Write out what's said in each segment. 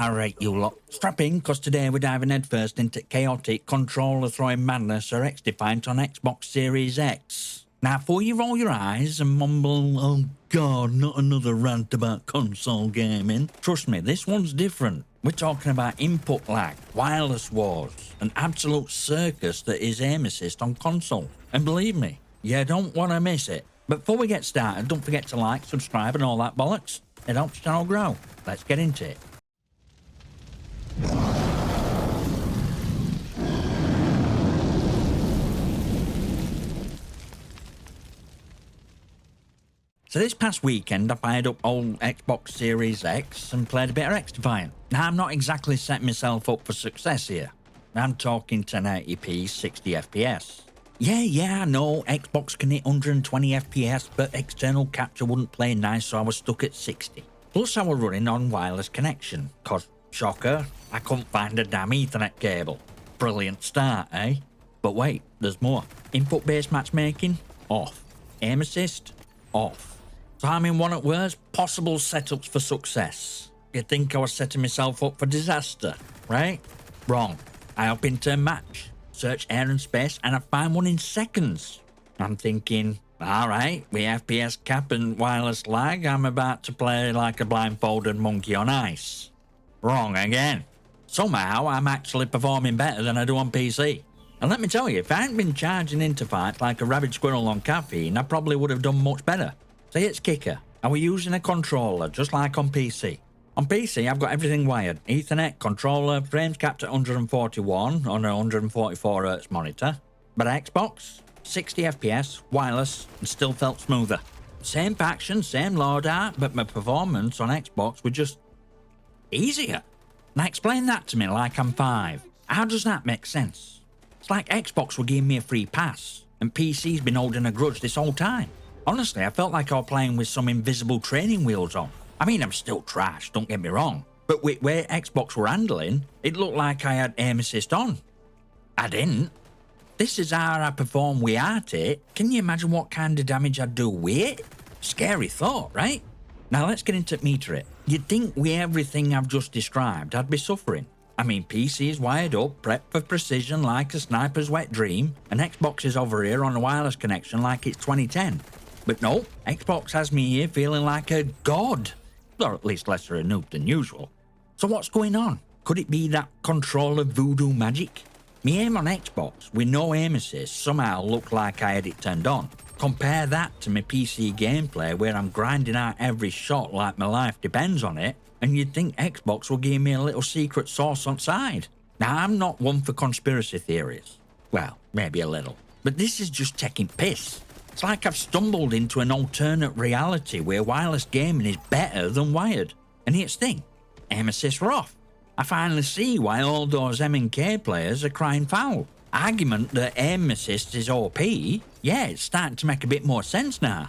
Alright, you lot. Strap in, because today we're diving headfirst into chaotic, controller-throwing madness or XDefiant on Xbox Series X. Now, before you roll your eyes and mumble, oh god, not another rant about console gaming, trust me, this one's different. We're talking about input lag, wireless wars, an absolute circus that is aim assist on console. And believe me, you don't want to miss it. But before we get started, don't forget to like, subscribe and all that bollocks. It helps the channel grow. Let's get into it. So this past weekend I fired up old Xbox Series X and played a bit of XDefiant. Now I'm not exactly setting myself up for success here. I'm talking 1080p 60 FPS. Yeah, I know Xbox can hit 120 FPS, but external capture wouldn't play nice, so I was stuck at 60. Plus I was running on wireless connection, cause, shocker, I couldn't find a damn Ethernet cable. Brilliant start, eh? But wait, there's more. Input-based matchmaking? Off. Aim assist? Off. Timing one at worst, possible setups for success. You'd think I was setting myself up for disaster, right? Wrong. I hop into a match, search air and space, and I find one in seconds. I'm thinking, alright, with FPS cap and wireless lag, I'm about to play like a blindfolded monkey on ice. Wrong again. Somehow, I'm actually performing better than I do on PC. And let me tell you, if I hadn't been charging into fights like a rabid squirrel on caffeine, I probably would have done much better. See, it's kicker. I was using a controller, just like on PC. On PC, I've got everything wired. Ethernet, controller, frames capped at 141 on a 144Hz monitor. But Xbox, 60 FPS, wireless, and still felt smoother. Same faction, same loadout, but my performance on Xbox was just easier. Now explain that to me like I'm 5. How does that make sense? It's like Xbox were giving me a free pass, and PC's been holding a grudge this whole time. Honestly, I felt like I was playing with some invisible training wheels on. I mean, I'm still trash, don't get me wrong, but with where Xbox were handling, it looked like I had aim assist on. I didn't. This is how I perform without it. Can you imagine what kind of damage I'd do with it? Scary thought, right? Now let's get into meter it. You'd think with everything I've just described, I'd be suffering. I mean, PC is wired up, prepped for precision like a sniper's wet dream, and Xbox is over here on a wireless connection like it's 2010. But no, Xbox has me here feeling like a god. Or at least lesser a noob than usual. So what's going on? Could it be that controller voodoo magic? Me aim on Xbox with no aim assist somehow looked like I had it turned on. Compare that to my PC gameplay where I'm grinding out every shot like my life depends on it, and you'd think Xbox will give me a little secret sauce on side. Now I'm not one for conspiracy theories. Well, maybe a little. But this is just taking piss. It's like I've stumbled into an alternate reality where wireless gaming is better than wired. And here's the thing, aim assists are off. I finally see why all those MNK players are crying foul. Argument that aim assist is OP, yeah, it's starting to make a bit more sense now.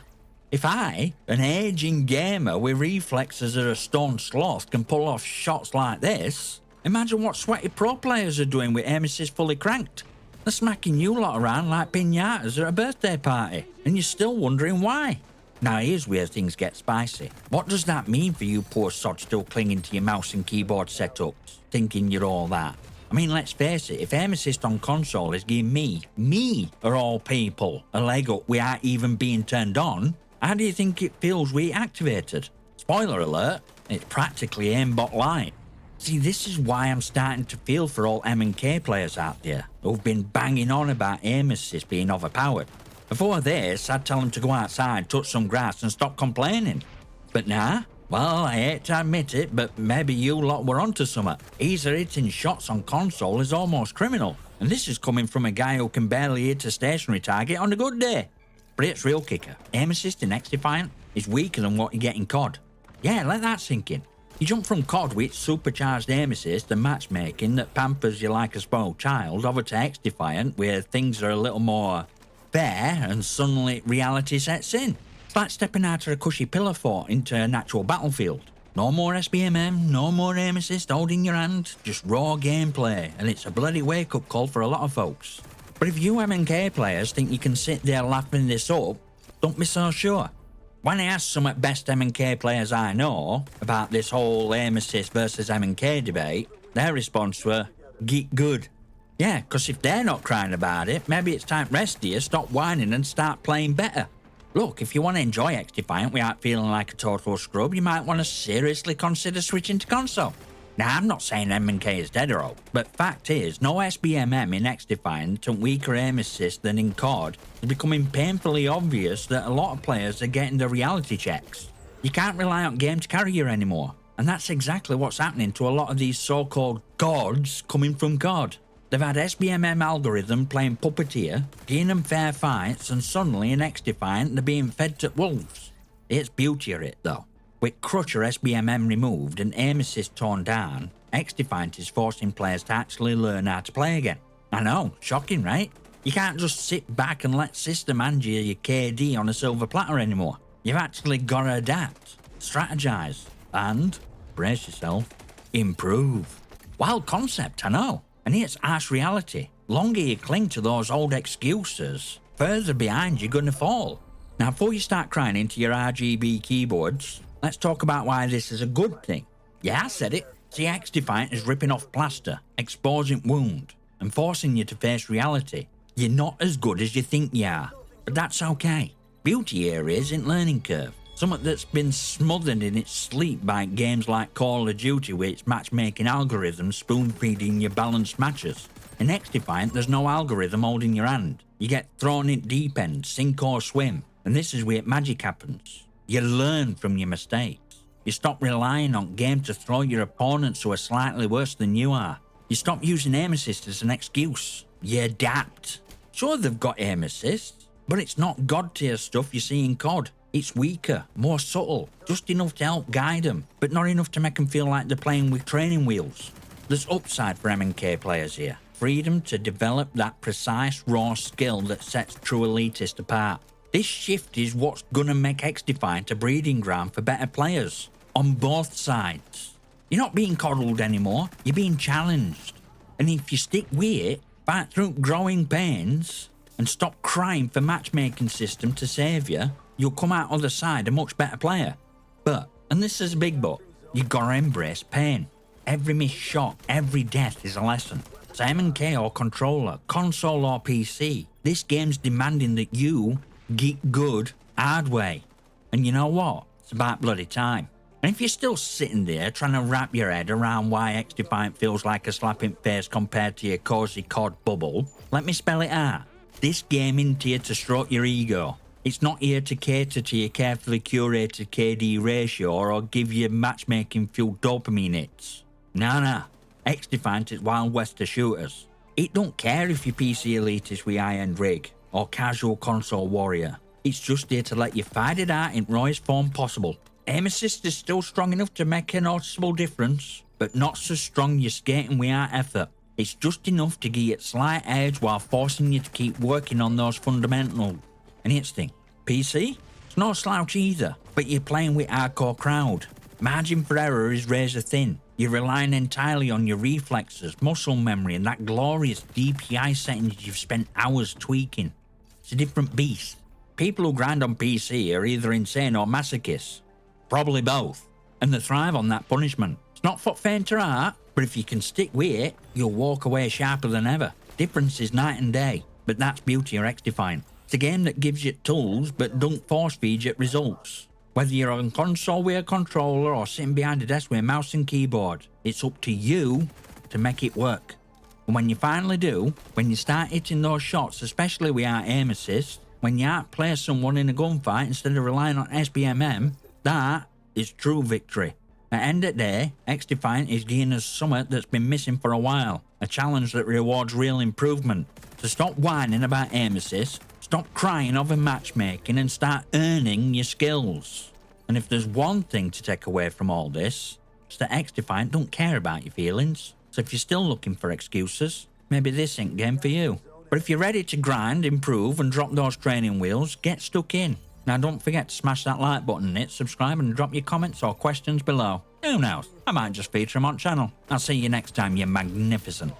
If I, an aging gamer with reflexes of a stone sloth, can pull off shots like this, imagine what sweaty pro players are doing with aim assist fully cranked. They're smacking you lot around like piñatas at a birthday party, and you're still wondering why. Now here's where things get spicy. What does that mean for you poor sods still clinging to your mouse and keyboard setups, thinking you're all that? I mean, let's face it, if aim assist on console is giving me, of all people, a leg up without even being turned on, how do you think it feels reactivated? Spoiler alert, it's practically aimbot light. See, this is why I'm starting to feel for all MNK players out there who've been banging on about aim assist being overpowered. Before this, I'd tell them to go outside, touch some grass and stop complaining. But nah, well, I hate to admit it, but maybe you lot were onto something. Easy hitting shots on console is almost criminal, and this is coming from a guy who can barely hit a stationary target on a good day. But it's real kicker. Aim assist in XDefiant is weaker than what you get in COD. Yeah, let that sink in. You jump from COD with supercharged aim assist and matchmaking that pampers you like a spoiled child over to XDefiant where things are a little more fair and suddenly reality sets in. It's like stepping out of a cushy pillar fort into an actual battlefield. No more SBMM, no more aim assist holding your hand, just raw gameplay, and it's a bloody wake-up call for a lot of folks. But if you MNK players think you can sit there laughing this up, don't be so sure. When I asked some of the best MNK players I know about this whole aim assist versus MNK debate, their response were, Git Gud. Yeah, because if they're not crying about it, maybe it's time rest of you stop whining and start playing better. Look, if you want to enjoy XDefiant without feeling like a total scrub, you might want to seriously consider switching to console. Now, I'm not saying MNK is dead or all, but fact is, no SBMM in XDefiant and weaker aim assist than in COD is becoming painfully obvious that a lot of players are getting the reality checks. You can't rely on game to carry you anymore, and that's exactly what's happening to a lot of these so-called gods coming from COD. They've had SBMM algorithm playing puppeteer, giving them fair fights, and suddenly in XDefiant they're being fed to wolves. It's beauty of it though. With Crusher SBMM removed and aim assist torn down, XDefiant is forcing players to actually learn how to play again. I know, shocking, right? You can't just sit back and let system hand you your KD on a silver platter anymore. You've actually got to adapt, strategize, and, brace yourself, improve. Wild concept, I know. And here's harsh reality. Longer you cling to those old excuses, further behind you're gonna fall. Now, before you start crying into your RGB keyboards, let's talk about why this is a good thing. Yeah, I said it. See, XDefiant is ripping off plaster, exposing wound, and forcing you to face reality. You're not as good as you think you are, but that's okay. Beauty here is in learning curve. Something that's been smothered in its sleep by games like Call of Duty with its matchmaking algorithms spoon-feeding your balanced matches. In XDefiant, there's no algorithm holding your hand. You get thrown in deep end, sink or swim, and this is where magic happens. You learn from your mistakes. You stop relying on game to throw your opponents who are slightly worse than you are. You stop using aim assist as an excuse. You adapt. Sure, they've got aim assist, but it's not god tier stuff you see in COD. It's weaker, more subtle, just enough to help guide them, but not enough to make them feel like they're playing with training wheels. There's upside for MNK players here. Freedom to develop that precise, raw skill that sets true elitists apart. This shift is what's gonna make XDefiant a breeding ground for better players, on both sides. You're not being coddled anymore, you're being challenged. And if you stick with it, fight through growing pains, and stop crying for matchmaking system to save you, you'll come out other side a much better player. But, and this is a big but, you gotta embrace pain. Every missed shot, every death is a lesson. So MNK or controller, console or PC, this game's demanding that you get good hard way. And you know what? It's about bloody time. And if you're still sitting there trying to wrap your head around why XDefiant feels like a slap in face compared to your cozy COD bubble, let me spell it out. This game isn't here to stroke your ego. It's not here to cater to your carefully curated KD ratio or give you matchmaking fueled dopamine hits. Nah. XDefiant is Wild West of shooters. It don't care if you're PC elitist with high-end rig or casual console warrior. It's just here to let you fight it out in rawest form possible. Aim assist is still strong enough to make a noticeable difference, but not so strong you're skating without effort. It's just enough to give you a slight edge while forcing you to keep working on those fundamentals. And here's the thing, PC? It's no slouch either, but you're playing with hardcore crowd. Margin for error is razor thin. You're relying entirely on your reflexes, muscle memory, and that glorious DPI settings you've spent hours tweaking. It's a different beast. People who grind on PC are either insane or masochists. Probably both. And they thrive on that punishment. It's not for faint of heart, but if you can stick with it, you'll walk away sharper than ever. Difference is night and day, but that's beauty or XDefiant. It's a game that gives you tools, but don't force feed you results. Whether you're on console with a controller or sitting behind a desk with a mouse and keyboard, it's up to you to make it work. And when you finally do, when you start hitting those shots, especially without aim assist, when you outplay someone in a gunfight instead of relying on SBMM, that is true victory. At the end of the day, XDefiant is giving us something that's been missing for a while, a challenge that rewards real improvement. So stop whining about aim assist, stop crying over matchmaking and start earning your skills. And if there's one thing to take away from all this, it's that XDefiant don't care about your feelings. So if you're still looking for excuses, maybe this ain't game for you. But if you're ready to grind, improve and drop those training wheels, get stuck in. Now don't forget to smash that like button, hit subscribe and drop your comments or questions below. Who knows, I might just feature them on channel. I'll see you next time, you magnificent.